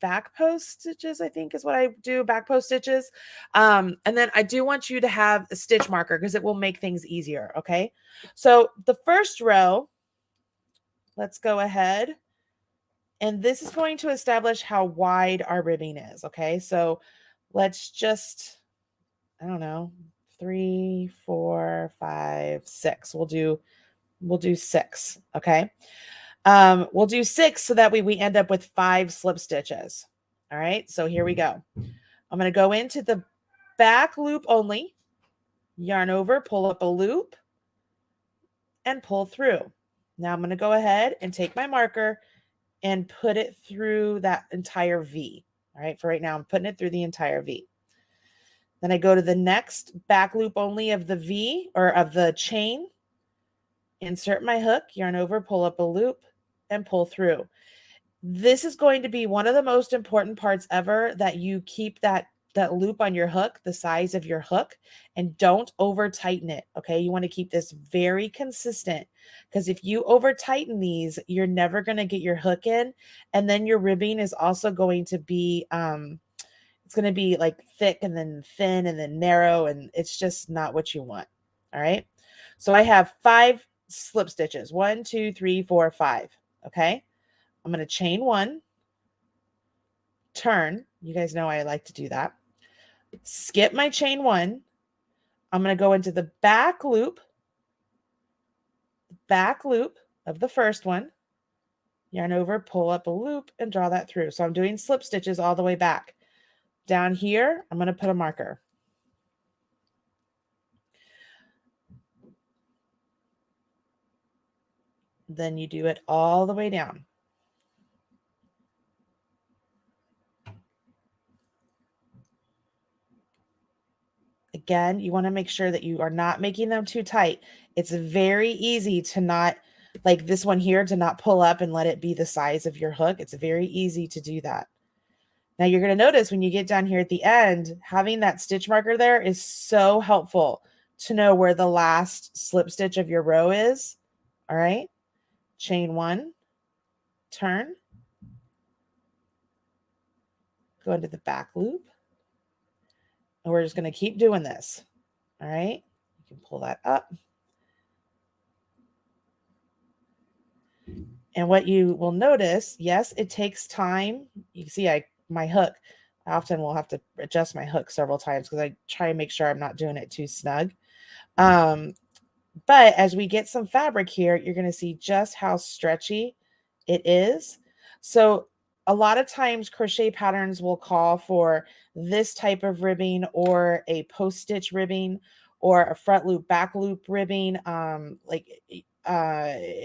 back post stitches, I think is what I do, back post stitches. And then I do want you to have a stitch marker because it will make things easier. Okay. So the first row, let's go ahead. And this is going to establish how wide our ribbing is. Okay. So let's just, I don't know, 3, 4, 5, 6. We'll do 6. Okay. We'll do 6 so that we end up with 5 slip stitches. All right. So here we go. I'm going to go into the back loop only, yarn over, pull up a loop, and pull through. Now I'm going to go ahead and take my marker and put it through that entire V. All right. For right now, I'm putting it through the entire V. Then I go to the next back loop only of the V or of the chain, insert my hook, yarn over, pull up a loop, and pull through. This is going to be one of the most important parts ever, that you keep that loop on your hook the size of your hook, and don't over tighten it. Okay. You want to keep this very consistent, because if you over tighten these, you're never going to get your hook in. And then your ribbing is also going to be, it's going to be like thick and then thin and then narrow, and it's just not what you want. All right. So I have 5 slip stitches. 1, 2, 3, 4, 5. Okay. I'm going to chain 1, turn. You guys know I like to do that. Skip my chain 1. I'm going to go into the back loop of the first one, yarn over, pull up a loop, and draw that through. So I'm doing slip stitches all the way back. Down here, I'm going to put a marker. Then you do it all the way down. Again, you want to make sure that you are not making them too tight. It's very easy to not, like this one here, to not pull up and let it be the size of your hook. It's very easy to do that. Now you're going to notice when you get down here at the end, having that stitch marker there is so helpful to know where the last slip stitch of your row is. All right. Chain 1, turn, go into the back loop. And we're just going to keep doing this. All right. You can pull that up. And what you will notice, yes, it takes time. You can see my hook, I often will have to adjust my hook several times because I try to make sure I'm not doing it too snug. But as we get some fabric here, you're going to see just how stretchy it is. So a lot of times crochet patterns will call for this type of ribbing, or a post stitch ribbing, or a front loop, back loop ribbing. It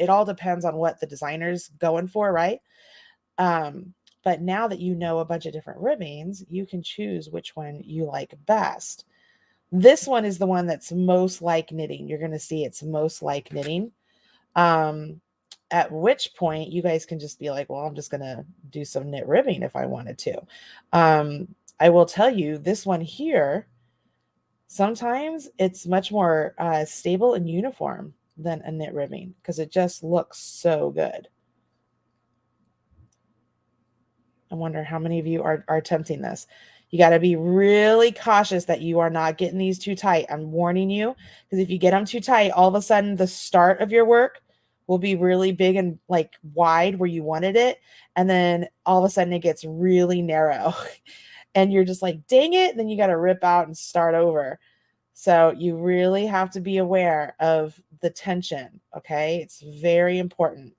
all depends on what the designer's going for, right? But now that you know a bunch of different ribbings, you can choose which one you like best. This one is the one that's most like knitting. You're going to see it's most like knitting. At which point you guys can just be like, well, I'm just going to do some knit ribbing if I wanted to. I will tell you, this one here, sometimes it's much more stable and uniform than a knit ribbing, because it just looks so good. I wonder how many of you are attempting this. You got to be really cautious that you are not getting these too tight. I'm warning you, because if you get them too tight, all of a sudden the start of your work will be really big and like wide where you wanted it. And then all of a sudden it gets really narrow and you're just like, dang it. Then you got to rip out and start over. So you really have to be aware of the tension. Okay. It's very important.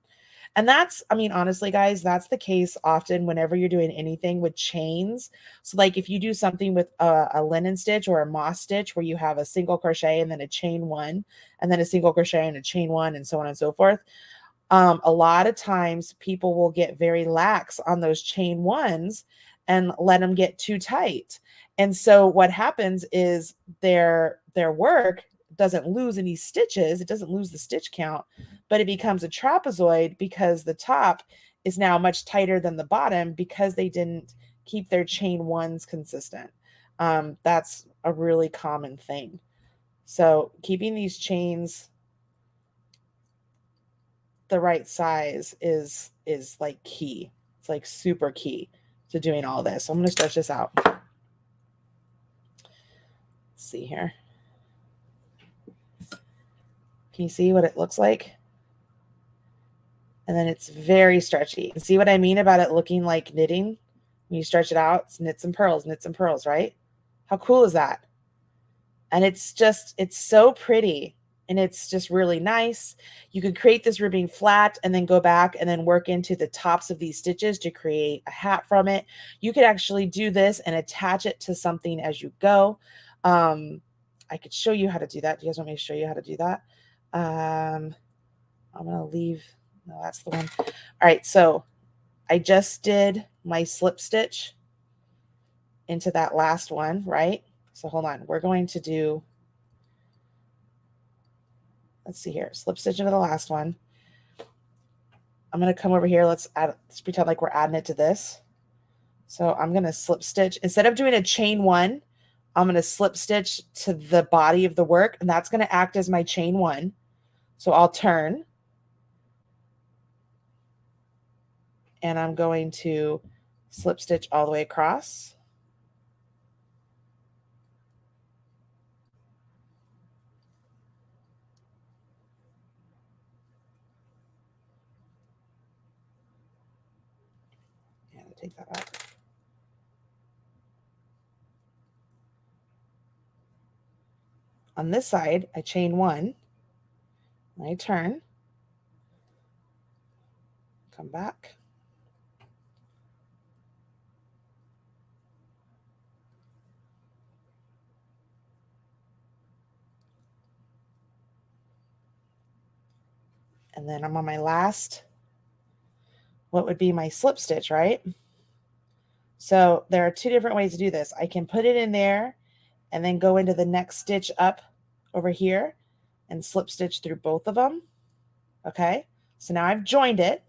And that's, I mean, honestly, guys, that's the case often whenever you're doing anything with chains. So like if you do something with a linen stitch or a moss stitch where you have a single crochet and then a chain 1 and then a single crochet and a chain 1 and so on and so forth. A lot of times people will get very lax on those chain 1s and let them get too tight. And so what happens is their work doesn't lose any stitches. It doesn't lose the stitch count, but it becomes a trapezoid because the top is now much tighter than the bottom because they didn't keep their chain 1s consistent. That's a really common thing. So keeping these chains the right size is like key. It's like super key to doing all this. So I'm going to stretch this out. Let's see here. Can you see what it looks like? And then it's very stretchy. And see what I mean about it looking like knitting? When you stretch it out, it's knits and pearls, right? How cool is that? And it's so pretty. And it's just really nice. You could create this ribbing flat and then go back and then work into the tops of these stitches to create a hat from it. You could actually do this and attach it to something as you go. I could show you how to do that. Do you guys want me to show you how to do that? I'm going to leave. No, that's the one. All right. So I just did my slip stitch into that last one, right? So hold on. We're going to do, let's see here, slip stitch into the last one. I'm going to come over here. Let's pretend like we're adding it to this. So I'm going to slip stitch. Instead of doing a chain one, I'm going to slip stitch to the body of the work, and that's going to act as my chain one. So I'll turn, and I'm going to slip stitch all the way across. And take that out. On this side, I chain one, and I turn, come back. And then I'm on my last, what would be my slip stitch, right? So there are two different ways to do this. I can put it in there and then go into the next stitch up over here and slip stitch through both of them. Okay, so now I've joined it.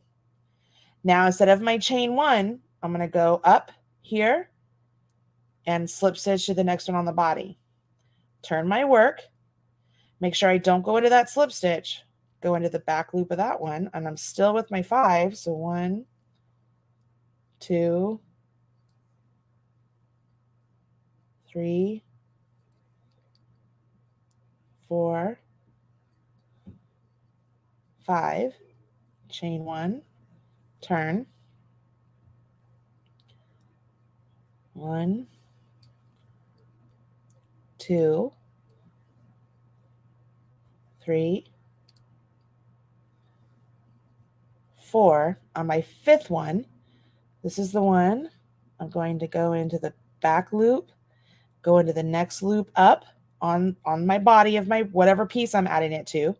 Now instead of my chain one, I'm going to go up here and slip stitch to the next one on the body. Turn my work. Make sure I don't go into that slip stitch. Go into the back loop of that one, and I'm still with my 5. So 1, 2, 3, 4, 5, chain 1, turn, 1, 2, 3, 4. On my 5th one, this is the one I'm going to go into the back loop, go into the next loop up on my body of my whatever piece I'm adding it to,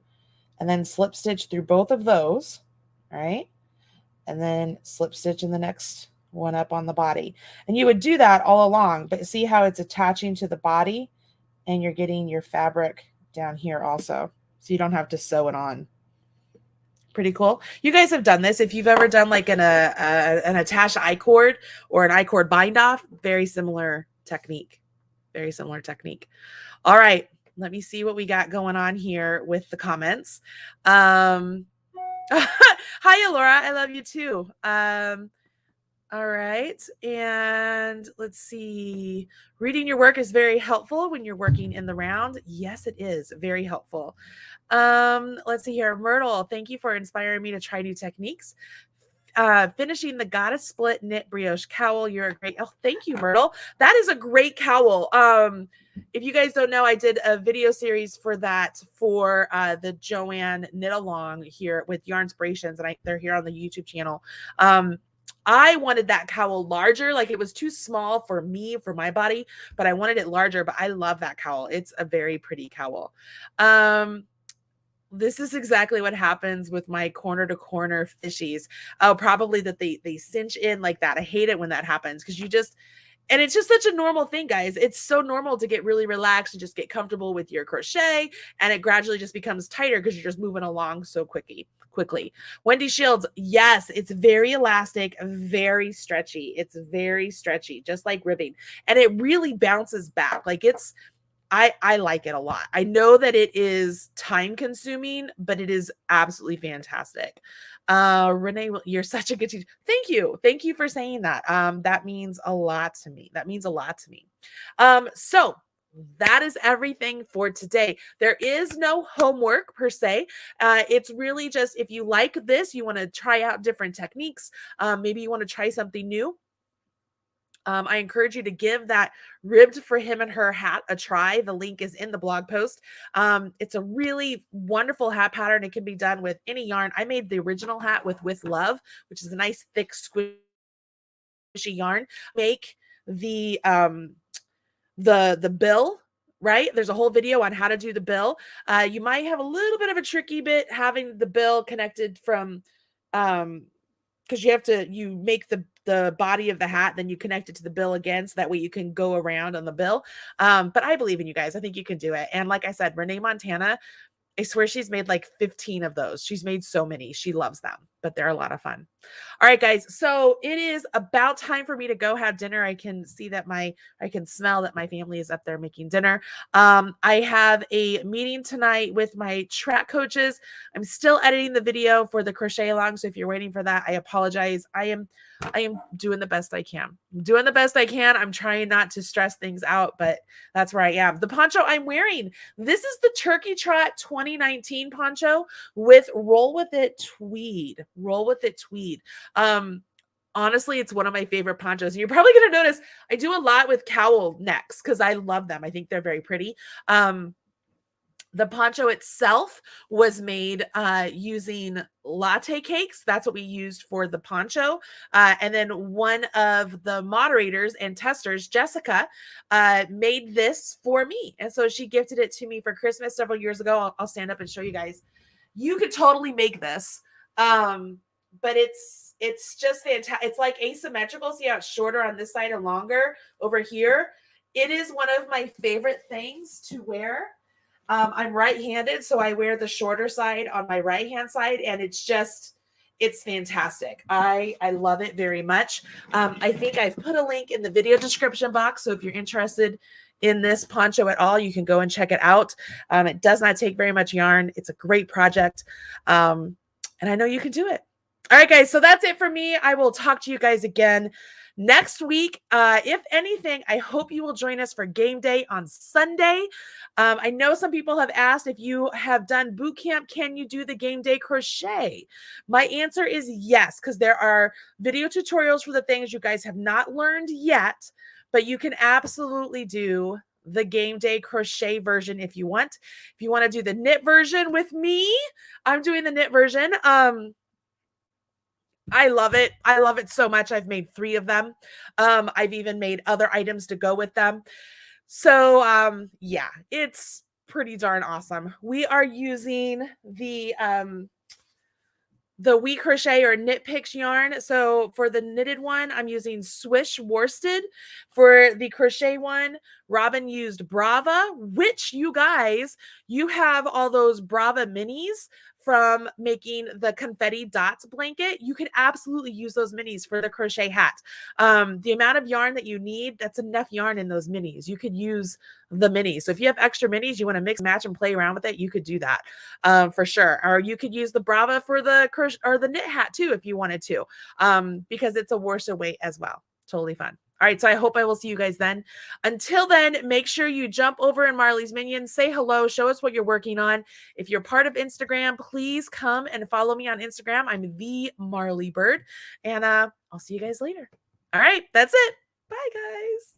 and then slip stitch through both of those, all right? And then slip stitch in the next one up on the body. And you would do that all along, but see how it's attaching to the body, and you're getting your fabric down here also, so you don't have to sew it on. Pretty cool. You guys have done this. If you've ever done like an attached I-cord or an I-cord bind off, very similar technique. Very similar technique. All right. Let me see what we got going on here with the comments. Hi, Laura. I love you too. All right. And let's see. Reading your work is very helpful when you're working in the round. Yes, it is very helpful. Let's see here. Myrtle, thank you for inspiring me to try new techniques. Finishing the goddess split knit brioche cowl. You're a great. Oh, thank you, Myrtle. That is a great cowl. If you guys don't know, I did a video series for that for the Joanne knit along here with Yarnspirations, and they're here on the YouTube channel. I wanted that cowl larger, like it was too small for me, for my body, but I wanted it larger. But I love that cowl. It's a very pretty cowl. This is exactly what happens with my corner to corner fishies. Oh, probably that they cinch in like that. I hate it when that happens because and it's just such a normal thing, guys. It's so normal to get really relaxed and just get comfortable with your crochet, and it gradually just becomes tighter because you're just moving along so quickly. Wendy Shields, yes, it's very elastic, very stretchy. It's very stretchy, just like ribbing, and it really bounces back. Like I like it a lot. I know that it is time consuming, but it is absolutely fantastic. Renee, you're such a good teacher. Thank you. Thank you for saying that. That means a lot to me. So that is everything for today. There is no homework per se. It's really just, if you like this, you want to try out different techniques. Maybe you want to try something new. I encourage you to give that ribbed for him and her hat a try. The link is in the blog post. It's a really wonderful hat pattern. It can be done with any yarn. I made the original hat with Love, which is a nice thick squishy yarn. Make the bill, right? There's a whole video on how to do the bill. You might have a little bit of a tricky bit having the bill connected from because you make the body of the hat, then you connect it to the bill again, so that way you can go around on the bill. But I believe in you guys. I think you can do it. And like I said, Renee Montana, I swear she's made like 15 of those. She's made so many. She loves them, but they're a lot of fun. All right, guys. So it is about time for me to go have dinner. I can see that I can smell that my family is up there making dinner. I have a meeting tonight with my track coaches. I'm still editing the video for the crochet along. So if you're waiting for that, I apologize. I am doing the best I can. I'm doing the best I can. I'm trying not to stress things out, but that's where I am. The poncho I'm wearing, this is the Turkey Trot 2019 poncho with Roll With It tweed. Roll With It tweed. Honestly, it's one of my favorite ponchos. And you're probably going to notice I do a lot with cowl necks because I love them. I think they're very pretty. The poncho itself was made using latte cakes. That's what we used for the poncho. And then one of the moderators and testers, Jessica, made this for me. And so she gifted it to me for Christmas several years ago. I'll stand up and show you guys. You could totally make this. But it's just fantastic. It's like asymmetrical. See how it's shorter on this side and longer over here. It is one of my favorite things to wear. I'm right-handed, so I wear the shorter side on my right-hand side, and it's fantastic. I love it very much. I think I've put a link in the video description box, so if you're interested in this poncho at all, you can go and check it out. It does not take very much yarn. It's a great project, and I know you can do it. All right, guys, so that's it for me. I will talk to you guys again next week. If anything, I hope you will join us for game day on Sunday. I know some people have asked, if you have done boot camp, can you do the game day crochet? My answer is yes, because there are video tutorials for the things you guys have not learned yet, but you can absolutely do the game day crochet version if you want. If you want to do the knit version with me, I'm doing the knit version. I love it. I love it so much. I've made 3 of them. I've even made other items to go with them. So, yeah, it's pretty darn awesome. We are using the We Crochet or Knit Picks yarn. So for the knitted one, I'm using Swish Worsted. For the crochet one, Robin used Brava, which you guys, you have all those Brava minis from making the confetti dots blanket. You can absolutely use those minis for the crochet hat. The amount of yarn that you need, that's enough yarn in those minis. You could use the minis. So if you have extra minis, you want to mix, match, and play around with it, you could do that for sure. Or you could use the Brava for the crochet or the knit hat too, if you wanted to, because it's a worsted weight as well. Totally fun. All right, so I hope I will see you guys then. Until then, make sure you jump over in Marley's Minions, say hello, show us what you're working on. If you're part of Instagram, please come and follow me on Instagram. I'm the Marley Bird, and I'll see you guys later. All right, that's it. Bye, guys.